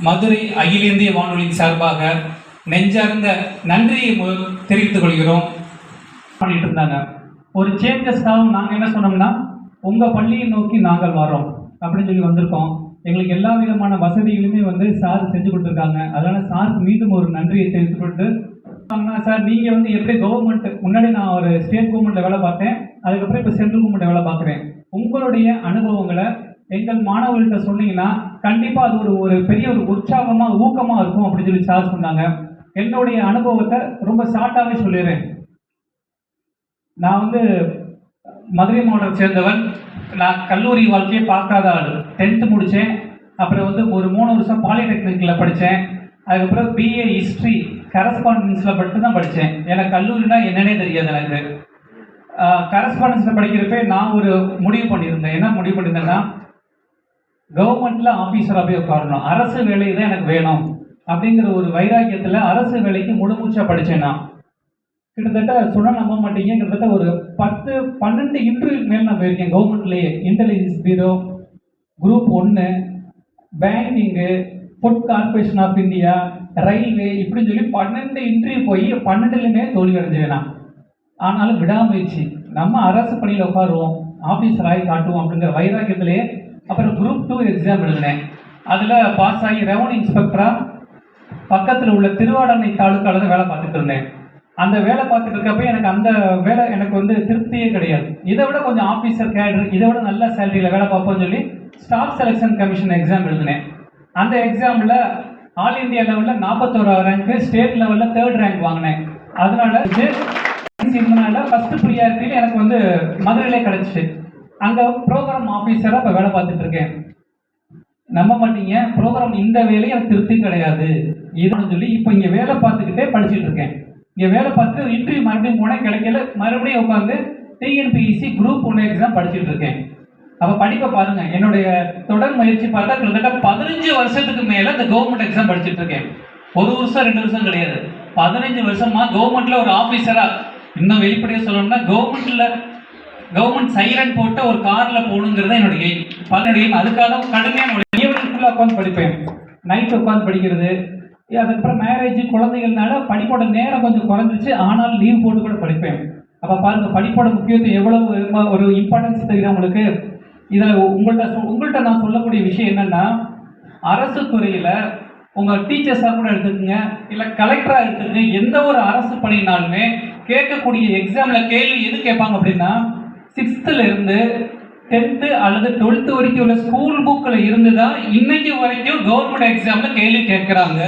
மதுரை அகில இந்திய வானொலியின் சார்பாக நெஞ்சார்ந்த நன்றியை தெரிவித்துக் கொள்கிறோம். பண்ணிட்டு இருந்தாங்க. ஒரு சேஞ்சஸ்க்காக நாங்கள் என்ன சொன்னோம்னா, உங்கள் பள்ளியை நோக்கி நாங்கள் வரோம் அப்படின்னு சொல்லி வந்திருக்கோம். எங்களுக்கு எல்லா விதமான வசதிகளுமே சார் செஞ்சு கொடுத்துருக்காங்க. அதனால் சாருக்கு மீண்டும் ஒரு நன்றியை தெரிவித்துக் கொண்டு, சார் நீங்கள் எப்படி கவர்மெண்ட் முன்னாடி நான் ஒரு ஸ்டேட் கவர்மெண்ட்டில் வேலை பார்த்தேன், அதுக்கப்புறம் இப்போ சென்ட்ரல் கவர்மெண்ட்டில் வேலை பார்க்குறேன். உங்களுடைய அனுபவங்களை எங்கள் மாணவர்கள்ட்ட சொன்னீங்கன்னா கண்டிப்பாக அது ஒரு பெரிய ஒரு உற்சாகமாக ஊக்கமாக இருக்கும் அப்படின்னு சொல்லி சார் சொன்னாங்க. என்னுடைய அனுபவத்தை ரொம்ப ஷார்ட்டாகவே சொல்லிடுறேன். நான் மதுரை மாவட்டத்தை சேர்ந்தவன். நான் கல்லூரி வாழ்க்கையை பார்க்காத ஆள். 10th முடித்தேன். அப்புறம் ஒரு 3 வருஷம் பாலிடெக்னிக்கில் படித்தேன். அதுக்கப்புறம் பிஏ ஹிஸ்ட்ரி கரஸ்பாண்டன்ஸில் மட்டும் தான் படித்தேன். எனக்கு கல்லூரினா என்னன்னே தெரியாது. எனக்கு கரஸ்பாண்டன்ஸில் படிக்கிறப்ப நான் ஒரு முடிவு பண்ணியிருந்தேன். என்ன முடிவு பண்ணியிருந்தேன்னா, கவர்மெண்ட்டில் ஆஃபீஸராக போய் உட்காரணும், அரசு வேலை தான் எனக்கு வேணும் அப்படிங்கிற ஒரு வைராக்கியத்தில் அரசு வேலைக்கு முழுமூச்சாக படித்தேன். நான் கிட்டத்தட்ட சொன்னால் நம்ப மாட்டீங்க, கிட்டத்தட்ட ஒரு 10-12 இன்டர்வியூ மேல் நான் போயிருக்கேன். கவர்மெண்ட்லேயே இன்டெலிஜென்ஸ் பியூரோ, குரூப் 1, பேங்கிங்கு, food corporation of India, railway, இப்படின்னு சொல்லி 12 இன்டர்வியூ போய் 12லுமே தோல்வி அடைஞ்சுவேன் நான். ஆனாலும் விடாமுயற்சி, நம்ம அரசு பணியில் உட்காருவோம், ஆஃபீஸர் ஆகி காட்டுவோம் அப்படிங்கிற வைராக்கியத்திலே அப்புறம் குரூப் 2 எக்ஸாம் எழுதினேன். அதில் பாஸ் ஆகி ரெவன்யூ இன்ஸ்பெக்டராக பக்கத்தில் உள்ள திருவாடனை தாலுக்காவில் வேலை பார்த்துட்டு இருந்தேன். அந்த வேலை பார்த்துட்டு இருக்கப்ப எனக்கு அந்த வேலை எனக்கு திருப்தியே கிடையாது. இதை விட கொஞ்சம் ஆஃபீஸர் கேடர், இதை விட நல்ல சேலரியில் வேலை பார்ப்போம்னு சொல்லி ஸ்டாஃப் செலெக்ஷன் கமிஷன் எக்ஸாம் எழுதினேன். அந்த எக்ஸாமில் ஆல் இண்டியா லெவலில் 41 ரேங்க்கு, ஸ்டேட் லெவலில் 3rd ரேங்க் வாங்கினேன். அதனால இருந்தனால ஃபஸ்ட்டு ப்ரியாரிட்டியில் எனக்கு மதுரையிலே கிடச்சிச்சு. அங்கே ப்ரோக்ராம் ஆஃபீஸராக இப்போ வேலை பார்த்துட்டு இருக்கேன். நம்ப மாட்டீங்க, ப்ரோக்ராம் இந்த வேலையை எனக்கு திருப்தி கிடையாது இதுன்னு சொல்லி இப்போ இங்கே வேலை பார்த்துக்கிட்டே படிச்சுட்டு இருக்கேன். இங்கே வேலை பார்த்து இன்டர்வியூ மறுபடியும் போனேன், கிடைக்கல. மறுபடியும் உட்காந்து டிஎன்பிஎஸ்சி குரூப் 1 எக்ஸாம் படிச்சுட்டு இருக்கேன். அப்போ படிப்பை பாருங்கள், என்னுடைய தொடர் முயற்சி பார்த்தா கிட்டத்தட்ட 15 வருஷத்துக்கு மேலே இந்த கவர்மெண்ட் எக்ஸாம் படிச்சுட்டு இருக்கேன். 1 வருஷம் 2 வருஷம் கிடையாது, 15 வருஷமாக கவர்மெண்ட்டில் ஒரு ஆஃபீஸராக. இன்னும் வெளிப்படையாக சொல்லணும்னா, கவர்மெண்ட் சைலண்ட் போட்ட ஒரு காரில் போகணுங்கிறத என்னுடைய எய்ம். அதுக்காக கடுமையான ஈவினிங் ஃபுல்லாக உட்காந்து படிப்பேன், நைட்டு உட்காந்து படிக்கிறது. அதுக்கப்புறம் மேரேஜ், குழந்தைகள்னால படிப்போட நேரம் கொஞ்சம் குறைஞ்சிச்சு. ஆனாலும் லீவ் போட்டு கூட படிப்பேன். அப்போ பாருங்கள், படிப்போட முக்கியத்துவம் எவ்வளவு ஒரு இம்பார்ட்டன்ஸ் தெரியுது உங்களுக்கு. இதில் உங்கள்கிட்ட நான் சொல்லக்கூடிய விஷயம் என்னென்னா, அரசு துறையில் உங்கள் டீச்சர்ஸாக கூட எடுத்துக்கோங்க, இல்லை கலெக்டராக எடுத்துக்கோங்க, எந்த ஒரு அரசு பணினாலுமே கேட்கக்கூடிய எக்ஸாமில் கேள்வி எது கேட்பாங்க அப்படின்னா, 6th இருந்து 10th அல்லது 12th வரைக்கும் உள்ள ஸ்கூல் புக்கில் இருந்து தான் இன்னைக்கு வரைக்கும் கவர்மெண்ட் எக்ஸாமில் கேள்வி கேட்குறாங்க.